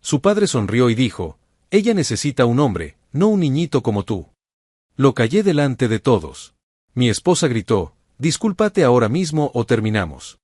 Su padre sonrió y dijo, ella necesita un hombre, no un niñito como tú. Lo callé delante de todos. Mi esposa gritó, discúlpate ahora mismo o terminamos.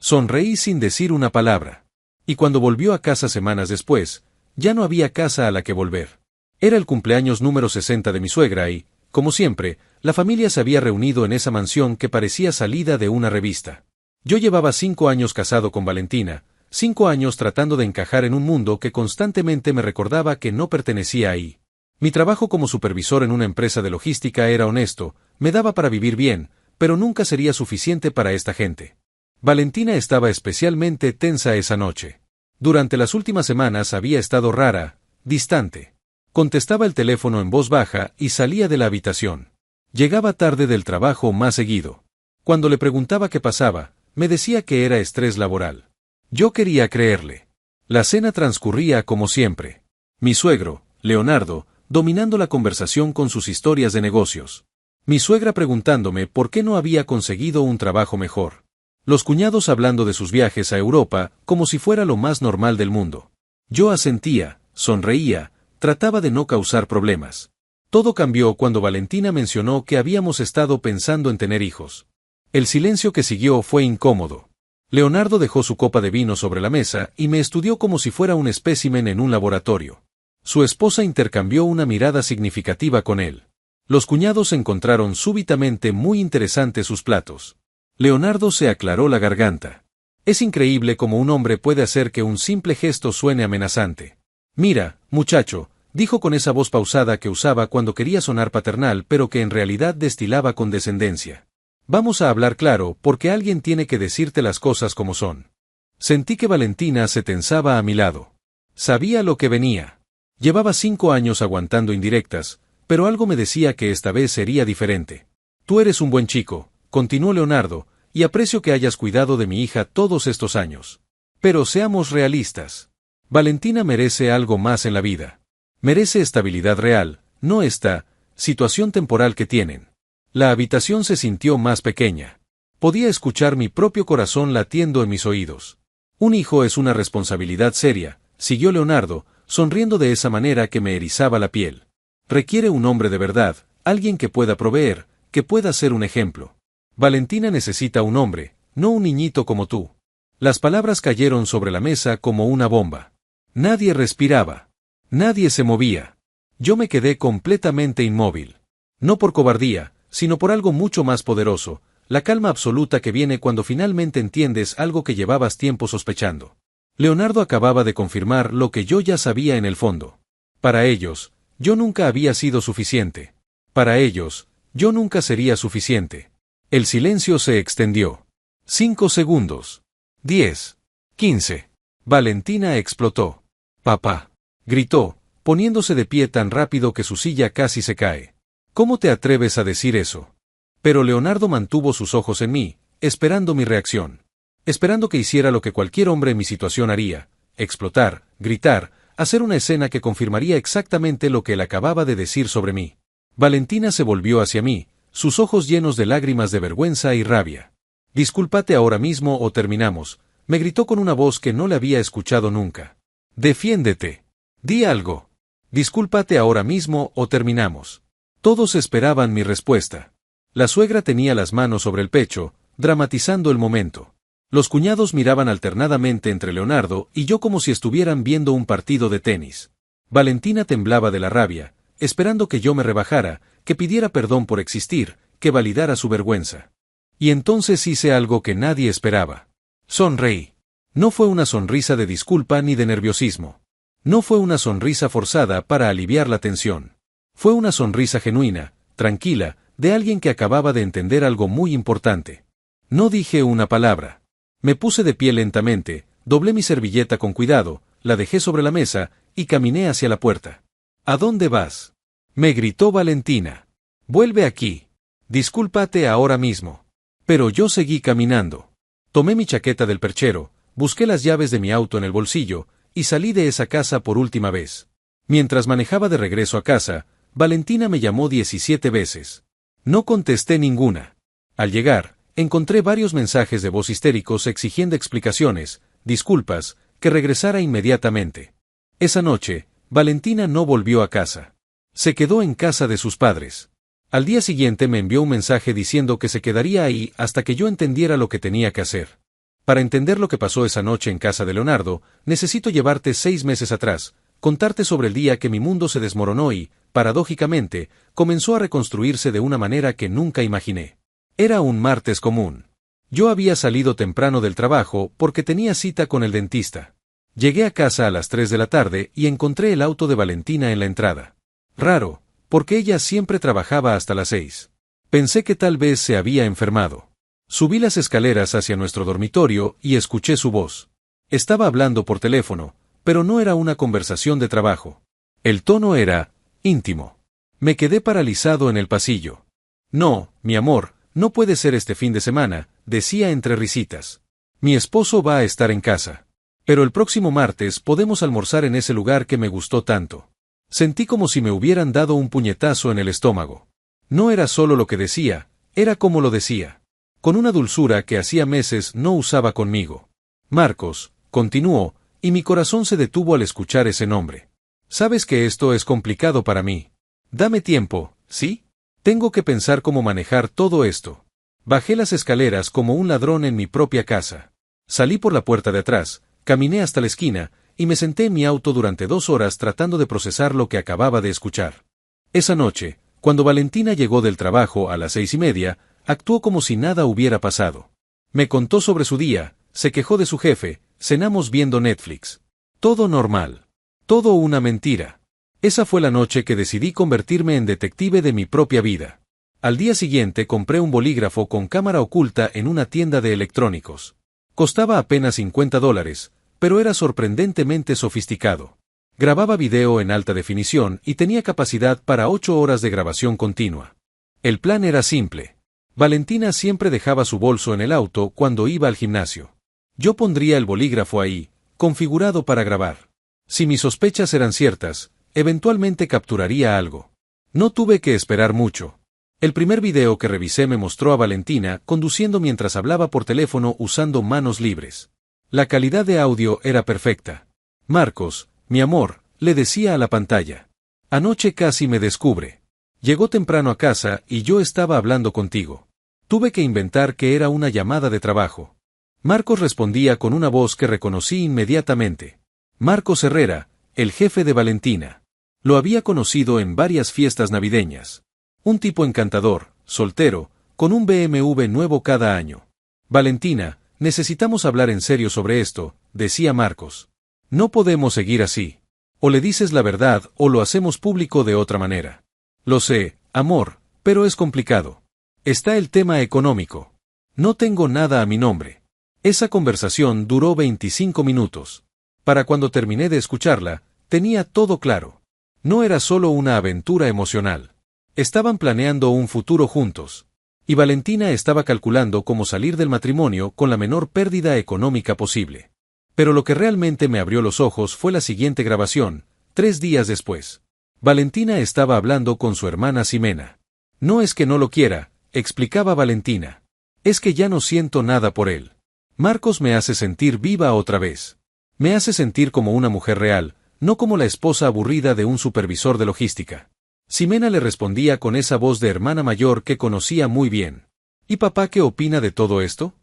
Sonreí sin decir una palabra. Y cuando volvió a casa semanas después, ya no había casa a la que volver. Era el cumpleaños número 60 de mi suegra y, como siempre, la familia se había reunido en esa mansión que parecía salida de una revista. Yo llevaba 5 años casado con Valentina, 5 años tratando de encajar en un mundo que constantemente me recordaba que no pertenecía ahí. Mi trabajo como supervisor en una empresa de logística era honesto, me daba para vivir bien, pero nunca sería suficiente para esta gente. Valentina estaba especialmente tensa esa noche. Durante las últimas semanas había estado rara, distante. Contestaba el teléfono en voz baja y salía de la habitación. Llegaba tarde del trabajo más seguido. Cuando le preguntaba qué pasaba, me decía que era estrés laboral. Yo quería creerle. La cena transcurría como siempre. Mi suegro, Leonardo, dominando la conversación con sus historias de negocios. Mi suegra preguntándome por qué no había conseguido un trabajo mejor. Los cuñados hablando de sus viajes a Europa como si fuera lo más normal del mundo. Yo asentía, sonreía, trataba de no causar problemas. Todo cambió cuando Valentina mencionó que habíamos estado pensando en tener hijos. El silencio que siguió fue incómodo. Leonardo dejó su copa de vino sobre la mesa y me estudió como si fuera un espécimen en un laboratorio. Su esposa intercambió una mirada significativa con él. Los cuñados encontraron súbitamente muy interesantes sus platos. Leonardo se aclaró la garganta. Es increíble cómo un hombre puede hacer que un simple gesto suene amenazante. Mira, muchacho, dijo con esa voz pausada que usaba cuando quería sonar paternal pero que en realidad destilaba condescendencia. Vamos a hablar claro porque alguien tiene que decirte las cosas como son. Sentí que Valentina se tensaba a mi lado. Sabía lo que venía. Llevaba 5 años aguantando indirectas, pero algo me decía que esta vez sería diferente. Tú eres un buen chico, continuó Leonardo, y aprecio que hayas cuidado de mi hija todos estos años. Pero seamos realistas. Valentina merece algo más en la vida. Merece estabilidad real, no esta situación temporal que tienen. La habitación se sintió más pequeña. Podía escuchar mi propio corazón latiendo en mis oídos. Un hijo es una responsabilidad seria, siguió Leonardo, sonriendo de esa manera que me erizaba la piel. Requiere un hombre de verdad, alguien que pueda proveer, que pueda ser un ejemplo. Valentina necesita un hombre, no un niñito como tú. Las palabras cayeron sobre la mesa como una bomba. Nadie respiraba. Nadie se movía. Yo me quedé completamente inmóvil. No por cobardía, sino por algo mucho más poderoso, la calma absoluta que viene cuando finalmente entiendes algo que llevabas tiempo sospechando. Leonardo acababa de confirmar lo que yo ya sabía en el fondo. Para ellos, yo nunca había sido suficiente. Para ellos, yo nunca sería suficiente. El silencio se extendió. 5 segundos. 10. 15. Valentina explotó. Papá. Gritó, poniéndose de pie tan rápido que su silla casi se cae. ¿Cómo te atreves a decir eso? Pero Leonardo mantuvo sus ojos en mí, esperando mi reacción. Esperando que hiciera lo que cualquier hombre en mi situación haría, explotar, gritar, hacer una escena que confirmaría exactamente lo que él acababa de decir sobre mí. Valentina se volvió hacia mí, sus ojos llenos de lágrimas de vergüenza y rabia. Discúlpate ahora mismo o terminamos, me gritó con una voz que no le había escuchado nunca. Defiéndete. Di algo. Discúlpate ahora mismo o terminamos. Todos esperaban mi respuesta. La suegra tenía las manos sobre el pecho, dramatizando el momento. Los cuñados miraban alternadamente entre Leonardo y yo como si estuvieran viendo un partido de tenis. Valentina temblaba de la rabia, esperando que yo me rebajara, que pidiera perdón por existir, que validara su vergüenza. Y entonces hice algo que nadie esperaba. Sonreí. No fue una sonrisa de disculpa ni de nerviosismo. No fue una sonrisa forzada para aliviar la tensión. Fue una sonrisa genuina, tranquila, de alguien que acababa de entender algo muy importante. No dije una palabra. Me puse de pie lentamente, doblé mi servilleta con cuidado, la dejé sobre la mesa, y caminé hacia la puerta. ¿A dónde vas? Me gritó Valentina. Vuelve aquí. Discúlpate ahora mismo. Pero yo seguí caminando. Tomé mi chaqueta del perchero, busqué las llaves de mi auto en el bolsillo, y salí de esa casa por última vez. Mientras manejaba de regreso a casa, Valentina me llamó 17 veces. No contesté ninguna. Al llegar, encontré varios mensajes de voz histéricos exigiendo explicaciones, disculpas, que regresara inmediatamente. Esa noche, Valentina no volvió a casa. Se quedó en casa de sus padres. Al día siguiente me envió un mensaje diciendo que se quedaría ahí hasta que yo entendiera lo que tenía que hacer. Para entender lo que pasó esa noche en casa de Leonardo, necesito llevarte 6 meses atrás, contarte sobre el día que mi mundo se desmoronó y, paradójicamente, comenzó a reconstruirse de una manera que nunca imaginé. Era un martes común. Yo había salido temprano del trabajo porque tenía cita con el dentista. Llegué a casa a las 3 de la tarde y encontré el auto de Valentina en la entrada. Raro, porque ella siempre trabajaba hasta las 6. Pensé que tal vez se había enfermado. Subí las escaleras hacia nuestro dormitorio y escuché su voz. Estaba hablando por teléfono, pero no era una conversación de trabajo. El tono era íntimo. Me quedé paralizado en el pasillo. No, mi amor, no puede ser este fin de semana, decía entre risitas. Mi esposo va a estar en casa. Pero el próximo martes podemos almorzar en ese lugar que me gustó tanto. Sentí como si me hubieran dado un puñetazo en el estómago. No era solo lo que decía, era como lo decía. Con una dulzura que hacía meses no usaba conmigo. Marcos, continuó, y mi corazón se detuvo al escuchar ese nombre. Sabes que esto es complicado para mí. Dame tiempo, ¿sí? Tengo que pensar cómo manejar todo esto. Bajé las escaleras como un ladrón en mi propia casa. Salí por la puerta de atrás, caminé hasta la esquina, y me senté en mi auto durante 2 horas tratando de procesar lo que acababa de escuchar. Esa noche, cuando Valentina llegó del trabajo a las 6:30, actuó como si nada hubiera pasado. Me contó sobre su día, se quejó de su jefe, cenamos viendo Netflix. Todo normal. Todo una mentira. Esa fue la noche que decidí convertirme en detective de mi propia vida. Al día siguiente compré un bolígrafo con cámara oculta en una tienda de electrónicos. Costaba apenas $50, pero era sorprendentemente sofisticado. Grababa video en alta definición y tenía capacidad para 8 horas de grabación continua. El plan era simple. Valentina siempre dejaba su bolso en el auto cuando iba al gimnasio. Yo pondría el bolígrafo ahí, configurado para grabar. Si mis sospechas eran ciertas, eventualmente capturaría algo. No tuve que esperar mucho. El primer video que revisé me mostró a Valentina conduciendo mientras hablaba por teléfono usando manos libres. La calidad de audio era perfecta. Marcos, mi amor, le decía a la pantalla. Anoche casi me descubre. Llegó temprano a casa y yo estaba hablando contigo. Tuve que inventar que era una llamada de trabajo. Marcos respondía con una voz que reconocí inmediatamente. Marcos Herrera, el jefe de Valentina. Lo había conocido en varias fiestas navideñas. Un tipo encantador, soltero, con un BMW nuevo cada año. Valentina, necesitamos hablar en serio sobre esto, decía Marcos. No podemos seguir así. O le dices la verdad o lo hacemos público de otra manera. Lo sé, amor, pero es complicado. Está el tema económico. No tengo nada a mi nombre. Esa conversación duró 25 minutos. Para cuando terminé de escucharla, tenía todo claro. No era solo una aventura emocional. Estaban planeando un futuro juntos. Y Valentina estaba calculando cómo salir del matrimonio con la menor pérdida económica posible. Pero lo que realmente me abrió los ojos fue la siguiente grabación, 3 días después. Valentina estaba hablando con su hermana Ximena. No es que no lo quiera, explicaba Valentina. Es que ya no siento nada por él. Marcos me hace sentir viva otra vez. Me hace sentir como una mujer real, no como la esposa aburrida de un supervisor de logística. Ximena le respondía con esa voz de hermana mayor que conocía muy bien. ¿Y papá qué opina de todo esto?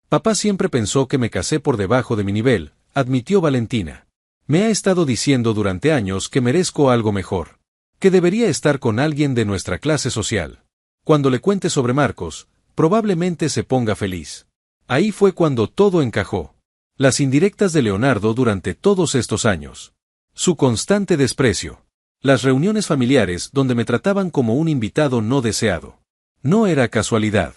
Papá siempre pensó que me casé por debajo de mi nivel, admitió Valentina. Me ha estado diciendo durante años que merezco algo mejor. Que debería estar con alguien de nuestra clase social. Cuando le cuente sobre Marcos, probablemente se ponga feliz. Ahí fue cuando todo encajó. Las indirectas de Leonardo durante todos estos años. Su constante desprecio. Las reuniones familiares donde me trataban como un invitado no deseado. No era casualidad.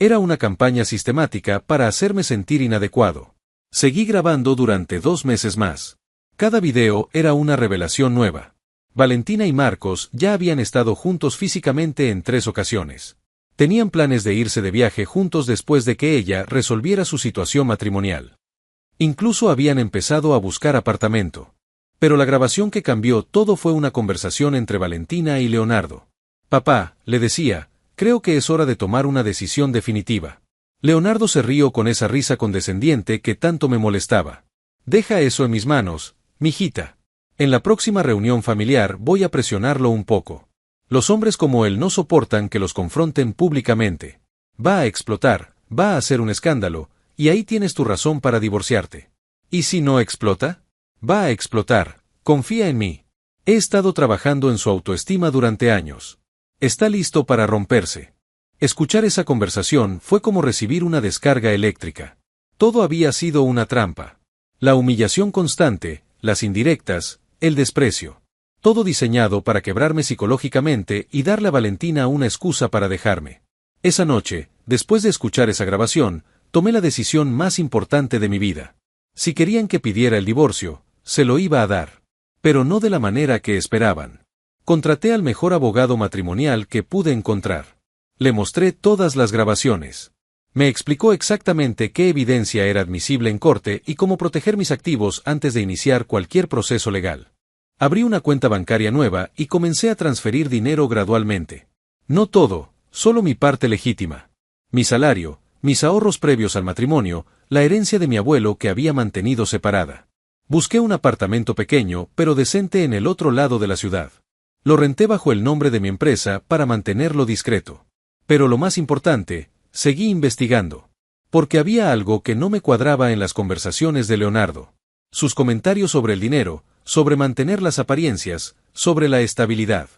Era una campaña sistemática para hacerme sentir inadecuado. Seguí grabando durante 2 meses más. Cada video era una revelación nueva. Valentina y Marcos ya habían estado juntos físicamente en 3 ocasiones. Tenían planes de irse de viaje juntos después de que ella resolviera su situación matrimonial. Incluso habían empezado a buscar apartamento. Pero la grabación que cambió todo fue una conversación entre Valentina y Leonardo. Papá, le decía, creo que es hora de tomar una decisión definitiva. Leonardo se rió con esa risa condescendiente que tanto me molestaba. Deja eso en mis manos, mijita. En la próxima reunión familiar voy a presionarlo un poco. Los hombres como él no soportan que los confronten públicamente. Va a explotar, va a hacer un escándalo, y ahí tienes tu razón para divorciarte. ¿Y si no explota? Va a explotar, confía en mí. He estado trabajando en su autoestima durante años. Está listo para romperse. Escuchar esa conversación fue como recibir una descarga eléctrica. Todo había sido una trampa. La humillación constante, las indirectas, el desprecio. Todo diseñado para quebrarme psicológicamente y darle a Valentina una excusa para dejarme. Esa noche, después de escuchar esa grabación, tomé la decisión más importante de mi vida. Si querían que pidiera el divorcio, se lo iba a dar. Pero no de la manera que esperaban. Contraté al mejor abogado matrimonial que pude encontrar. Le mostré todas las grabaciones. Me explicó exactamente qué evidencia era admisible en corte y cómo proteger mis activos antes de iniciar cualquier proceso legal. Abrí una cuenta bancaria nueva y comencé a transferir dinero gradualmente. No todo, solo mi parte legítima. Mi salario, mis ahorros previos al matrimonio, la herencia de mi abuelo que había mantenido separada. Busqué un apartamento pequeño, pero decente en el otro lado de la ciudad. Lo renté bajo el nombre de mi empresa para mantenerlo discreto. Pero lo más importante, seguí investigando. Porque había algo que no me cuadraba en las conversaciones de Leonardo. Sus comentarios sobre el dinero, sobre mantener las apariencias, sobre la estabilidad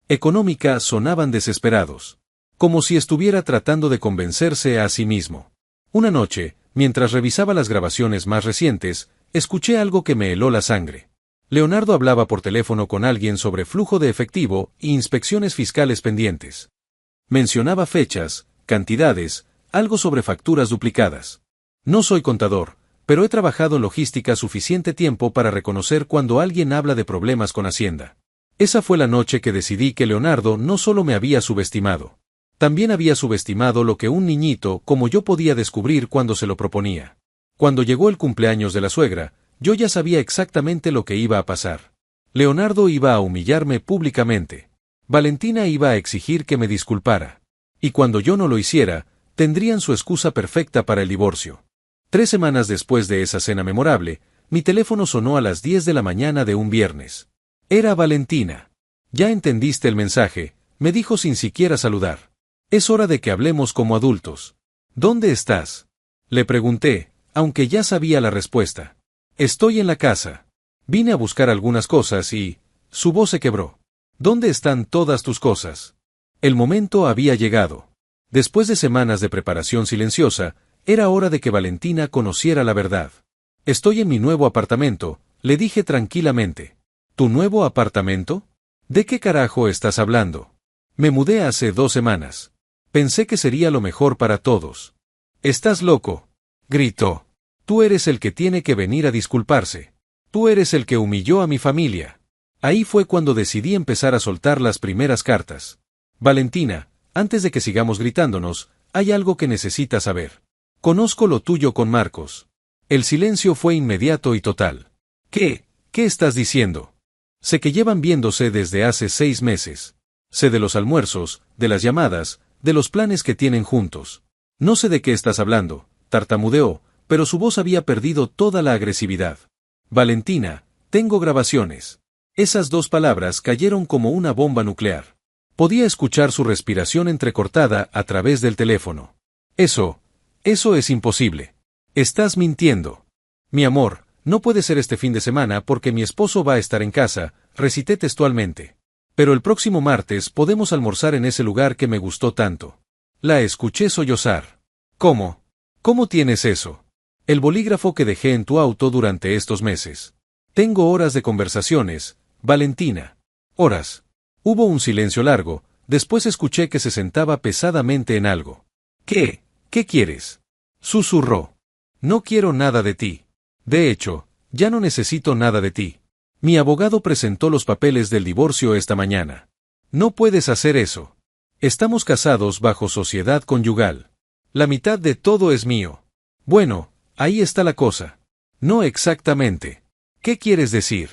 económica sonaban desesperados. Como si estuviera tratando de convencerse a sí mismo. Una noche, mientras revisaba las grabaciones más recientes, escuché algo que me heló la sangre. Leonardo hablaba por teléfono con alguien sobre flujo de efectivo e inspecciones fiscales pendientes. Mencionaba fechas, cantidades, algo sobre facturas duplicadas. No soy contador, pero he trabajado en logística suficiente tiempo para reconocer cuando alguien habla de problemas con Hacienda. Esa fue la noche que decidí que Leonardo no solo me había subestimado. También había subestimado lo que un niñito como yo podía descubrir cuando se lo proponía. Cuando llegó el cumpleaños de la suegra, yo ya sabía exactamente lo que iba a pasar. Leonardo iba a humillarme públicamente. Valentina iba a exigir que me disculpara. Y cuando yo no lo hiciera, tendrían su excusa perfecta para el divorcio. 3 semanas después de esa cena memorable, mi teléfono sonó a las 10 de la mañana de un viernes. Era Valentina. Ya entendiste el mensaje, me dijo sin siquiera saludar. Es hora de que hablemos como adultos. ¿Dónde estás? Le pregunté, aunque ya sabía la respuesta. Estoy en la casa. Vine a buscar algunas cosas y... Su voz se quebró. ¿Dónde están todas tus cosas? El momento había llegado. Después de semanas de preparación silenciosa, era hora de que Valentina conociera la verdad. Estoy en mi nuevo apartamento, le dije tranquilamente. ¿Tu nuevo apartamento? ¿De qué carajo estás hablando? Me mudé hace 2 semanas. Pensé que sería lo mejor para todos. ¿Estás loco? Gritó. Tú eres el que tiene que venir a disculparse. Tú eres el que humilló a mi familia. Ahí fue cuando decidí empezar a soltar las primeras cartas. Valentina, antes de que sigamos gritándonos, hay algo que necesitas saber. Conozco lo tuyo con Marcos. El silencio fue inmediato y total. ¿Qué estás diciendo? Sé que llevan viéndose desde hace 6 meses. Sé de los almuerzos, de las llamadas, de los planes que tienen juntos. No sé de qué estás hablando, tartamudeó, pero su voz había perdido toda la agresividad. Valentina, tengo grabaciones. Esas 2 palabras cayeron como una bomba nuclear. Podía escuchar su respiración entrecortada a través del teléfono. Eso es imposible. Estás mintiendo. Mi amor, no puede ser este fin de semana porque mi esposo va a estar en casa, recité textualmente. Pero el próximo martes podemos almorzar en ese lugar que me gustó tanto. La escuché sollozar. ¿Cómo? ¿Cómo tienes eso? El bolígrafo que dejé en tu auto durante estos meses. Tengo horas de conversaciones, Valentina. Horas. Hubo un silencio largo, después escuché que se sentaba pesadamente en algo. ¿Qué quieres? Susurró. No quiero nada de ti. De hecho, ya no necesito nada de ti. Mi abogado presentó los papeles del divorcio esta mañana. No puedes hacer eso. Estamos casados bajo sociedad conyugal. La mitad de todo es mío. Bueno, ahí está la cosa. No exactamente. ¿Qué quieres decir?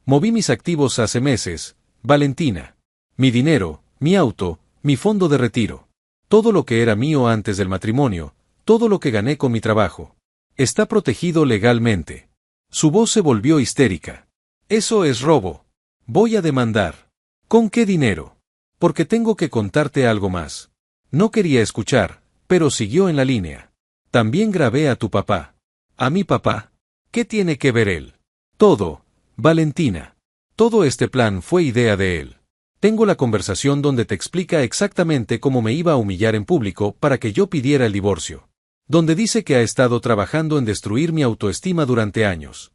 Moví mis activos hace meses, Valentina. Mi dinero, mi auto, mi fondo de retiro. Todo lo que era mío antes del matrimonio, todo lo que gané con mi trabajo. Está protegido legalmente. Su voz se volvió histérica. Eso es robo. Voy a demandar. ¿Con qué dinero? Porque tengo que contarte algo más. No quería escuchar, pero siguió en la línea. También grabé a tu papá. ¿A mi papá? ¿Qué tiene que ver él? Todo, Valentina. Todo este plan fue idea de él. Tengo la conversación donde te explica exactamente cómo me iba a humillar en público para que yo pidiera el divorcio. Donde dice que ha estado trabajando en destruir mi autoestima durante años.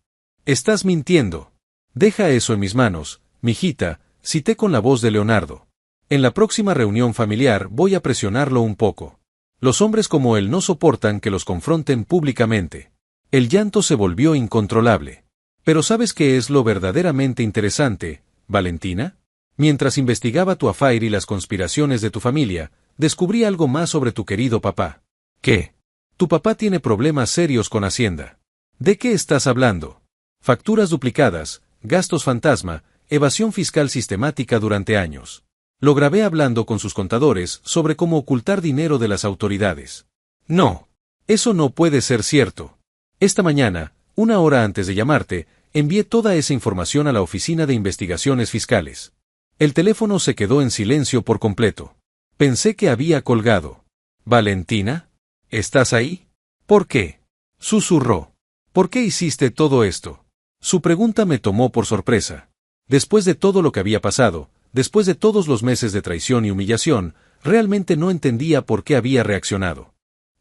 Estás mintiendo. Deja eso en mis manos, mijita, cité con la voz de Leonardo. En la próxima reunión familiar voy a presionarlo un poco. Los hombres como él no soportan que los confronten públicamente. El llanto se volvió incontrolable. Pero ¿sabes qué es lo verdaderamente interesante, Valentina? Mientras investigaba tu affair y las conspiraciones de tu familia, descubrí algo más sobre tu querido papá. ¿Qué? Tu papá tiene problemas serios con Hacienda. ¿De qué estás hablando? Facturas duplicadas, gastos fantasma, evasión fiscal sistemática durante años. Lo grabé hablando con sus contadores sobre cómo ocultar dinero de las autoridades. No. Eso no puede ser cierto. Esta mañana, 1 hora antes de llamarte, envié toda esa información a la Oficina de Investigaciones Fiscales. El teléfono se quedó en silencio por completo. Pensé que había colgado. ¿Valentina? ¿Estás ahí? ¿Por qué? Susurró. ¿Por qué hiciste todo esto? Su pregunta me tomó por sorpresa. Después de todo lo que había pasado, después de todos los meses de traición y humillación, realmente no entendía por qué había reaccionado.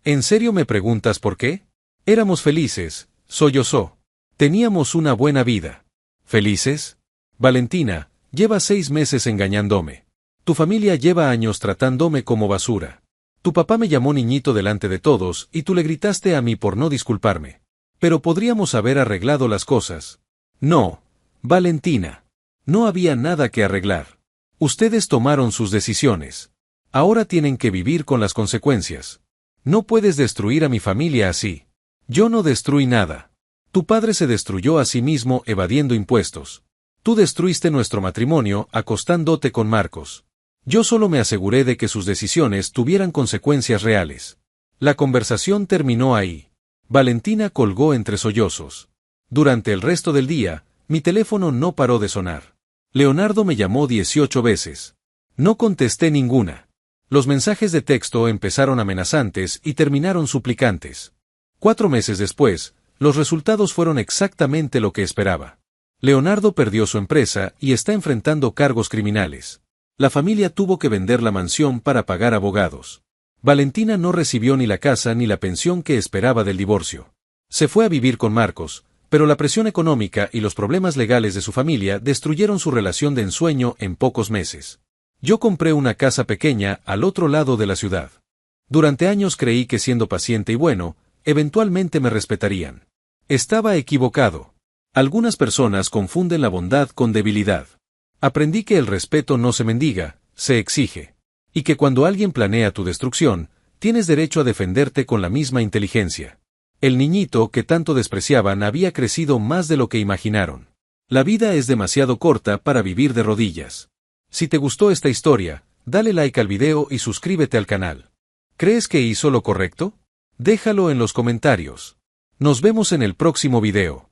¿En serio me preguntas por qué? Éramos felices, sollozó. Teníamos una buena vida. ¿Felices? Valentina, llevas 6 meses engañándome. Tu familia lleva años tratándome como basura. Tu papá me llamó niñito delante de todos y tú le gritaste a mí por no disculparme. Pero podríamos haber arreglado las cosas. No, Valentina. No había nada que arreglar. Ustedes tomaron sus decisiones. Ahora tienen que vivir con las consecuencias. No puedes destruir a mi familia así. Yo no destruí nada. Tu padre se destruyó a sí mismo evadiendo impuestos. Tú destruiste nuestro matrimonio acostándote con Marcos. Yo solo me aseguré de que sus decisiones tuvieran consecuencias reales. La conversación terminó ahí. Valentina colgó entre sollozos. Durante el resto del día, mi teléfono no paró de sonar. Leonardo me llamó 18 veces. No contesté ninguna. Los mensajes de texto empezaron amenazantes y terminaron suplicantes. 4 meses después, los resultados fueron exactamente lo que esperaba. Leonardo perdió su empresa y está enfrentando cargos criminales. La familia tuvo que vender la mansión para pagar abogados. Valentina no recibió ni la casa ni la pensión que esperaba del divorcio. Se fue a vivir con Marcos, pero la presión económica y los problemas legales de su familia destruyeron su relación de ensueño en pocos meses. Yo compré una casa pequeña al otro lado de la ciudad. Durante años creí que siendo paciente y bueno, eventualmente me respetarían. Estaba equivocado. Algunas personas confunden la bondad con debilidad. Aprendí que el respeto no se mendiga, se exige. Y que cuando alguien planea tu destrucción, tienes derecho a defenderte con la misma inteligencia. El niñito que tanto despreciaban había crecido más de lo que imaginaron. La vida es demasiado corta para vivir de rodillas. Si te gustó esta historia, dale like al video y suscríbete al canal. ¿Crees que hizo lo correcto? Déjalo en los comentarios. Nos vemos en el próximo video.